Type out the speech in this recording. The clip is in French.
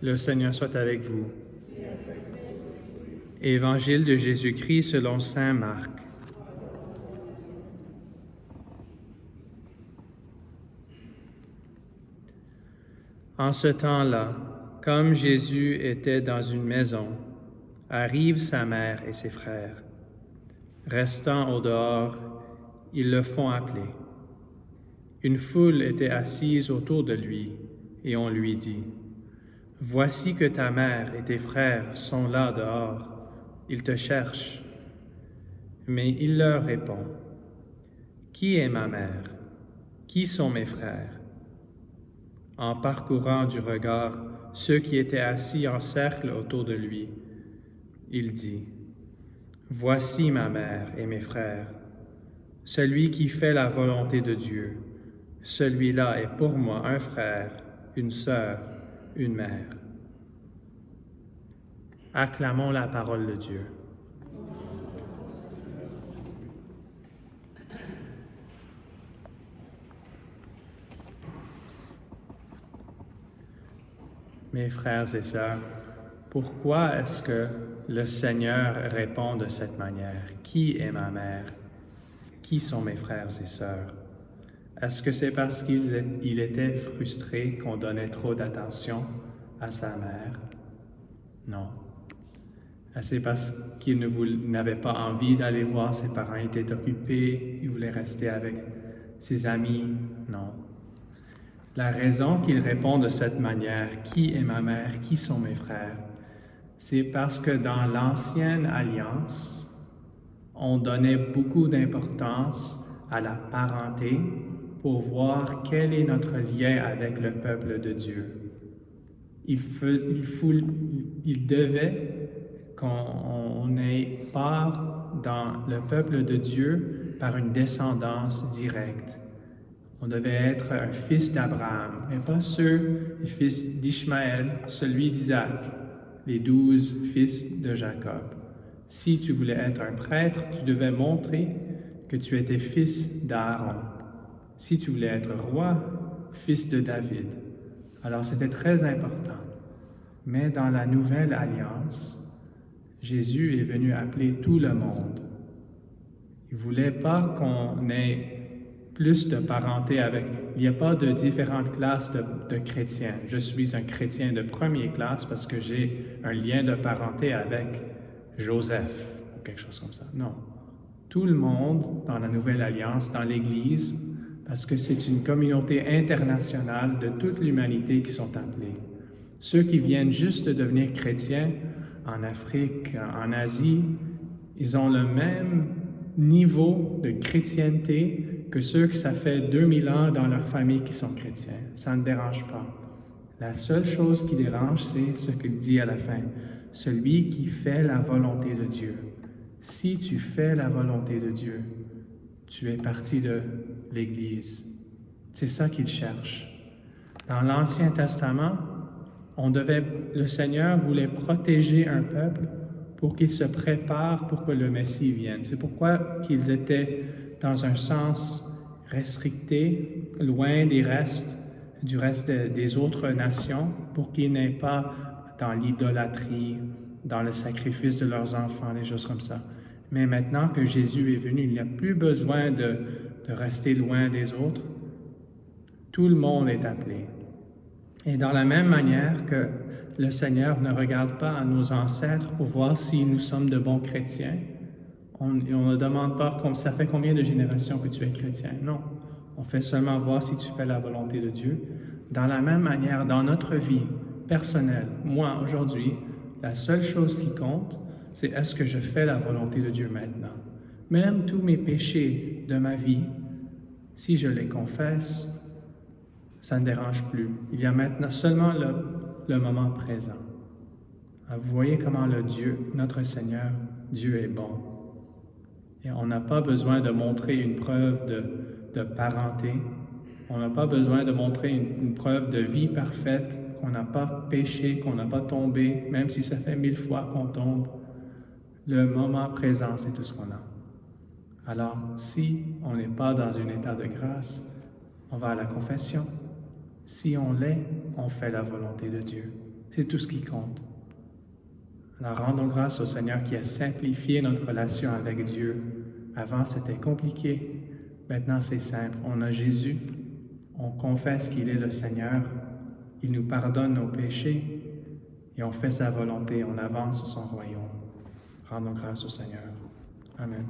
Le Seigneur soit avec vous. Évangile de Jésus-Christ selon saint Marc. En ce temps-là, comme Jésus était dans une maison, arrivent sa mère et ses frères. Restant au dehors, ils le font appeler. Une foule était assise autour de lui, et on lui dit, « Voici que ta mère et tes frères sont là dehors, ils te cherchent. » Mais il leur répond, « Qui est ma mère? Qui sont mes frères? » En parcourant du regard ceux qui étaient assis en cercle autour de lui, il dit, « Voici ma mère et mes frères. Celui qui fait la volonté de Dieu, celui-là est pour moi un frère, une sœur, une mère. » Acclamons la parole de Dieu. Mes frères et sœurs, pourquoi est-ce que le Seigneur répond de cette manière? Qui est ma mère? Qui sont mes frères et sœurs? Est-ce que c'est parce qu'il était frustré qu'on donnait trop d'attention à sa mère? Non. C'est parce qu'il n'avait pas envie d'aller voir ses parents, il était occupé, il voulait rester avec ses amis? Non. La raison qu'il répond de cette manière, « Qui est ma mère? Qui sont mes frères? » c'est parce que dans l'Ancienne Alliance, on donnait beaucoup d'importance à la parenté pour voir quel est notre lien avec le peuple de Dieu. Il devait qu'on ait part dans le peuple de Dieu par une descendance directe. On devait être un fils d'Abraham, mais pas le fils d'Ishmaël, celui d'Isaac, les 12 fils de Jacob. Si tu voulais être un prêtre, tu devais montrer que tu étais fils d'Aaron. Si tu voulais être roi, fils de David. Alors c'était très important. Mais dans la Nouvelle Alliance, Jésus est venu appeler tout le monde. Il ne voulait pas qu'on ait plus de parenté avec. Il n'y a pas de différentes classes de chrétiens. Je suis un chrétien de première classe parce que j'ai un lien de parenté avec Joseph ou quelque chose comme ça. Non. Tout le monde dans la Nouvelle Alliance, dans l'Église, parce que c'est une communauté internationale de toute l'humanité qui sont appelés. Ceux qui viennent juste de devenir chrétiens en Afrique, en Asie, ils ont le même niveau de chrétienté que ceux que ça fait 2000 ans dans leur famille qui sont chrétiens. Ça ne dérange pas. La seule chose qui dérange, c'est ce qu'il dit à la fin. Celui qui fait la volonté de Dieu. Si tu fais la volonté de Dieu, tu es parti de l'Église. C'est ça qu'il cherche. Dans l'Ancien Testament, le Seigneur voulait protéger un peuple pour qu'il se prépare pour que le Messie vienne. C'est pourquoi qu'ils étaient dans un sens restricté, loin du reste des autres nations, pour qu'ils n'aient pas dans l'idolâtrie, dans le sacrifice de leurs enfants, des choses comme ça. Mais maintenant que Jésus est venu, il n'y a plus besoin de rester loin des autres. Tout le monde est appelé. Et dans la même manière que le Seigneur ne regarde pas à nos ancêtres pour voir si nous sommes de bons chrétiens, on ne demande pas ça fait combien de générations que tu es chrétien. Non, on fait seulement voir si tu fais la volonté de Dieu. Dans la même manière, dans notre vie personnelle, moi aujourd'hui, la seule chose qui compte, c'est est-ce que je fais la volonté de Dieu maintenant. Même tous mes péchés de ma vie, si je les confesse, ça ne dérange plus. Il y a maintenant seulement le moment présent. Alors, vous voyez comment notre Seigneur, Dieu est bon. Et on n'a pas besoin de montrer une preuve de parenté. On n'a pas besoin de montrer une preuve de vie parfaite, qu'on n'a pas péché, qu'on n'a pas tombé, même si ça fait 1000 fois qu'on tombe. Le moment présent, c'est tout ce qu'on a. Alors, si on n'est pas dans un état de grâce, on va à la confession. Si on l'est, on fait la volonté de Dieu. C'est tout ce qui compte. Alors rendons grâce au Seigneur qui a simplifié notre relation avec Dieu. Avant, c'était compliqué. Maintenant, c'est simple. On a Jésus. On confesse qu'il est le Seigneur. Il nous pardonne nos péchés. Et on fait sa volonté. On avance son royaume. Rendons grâce au Seigneur. Amen.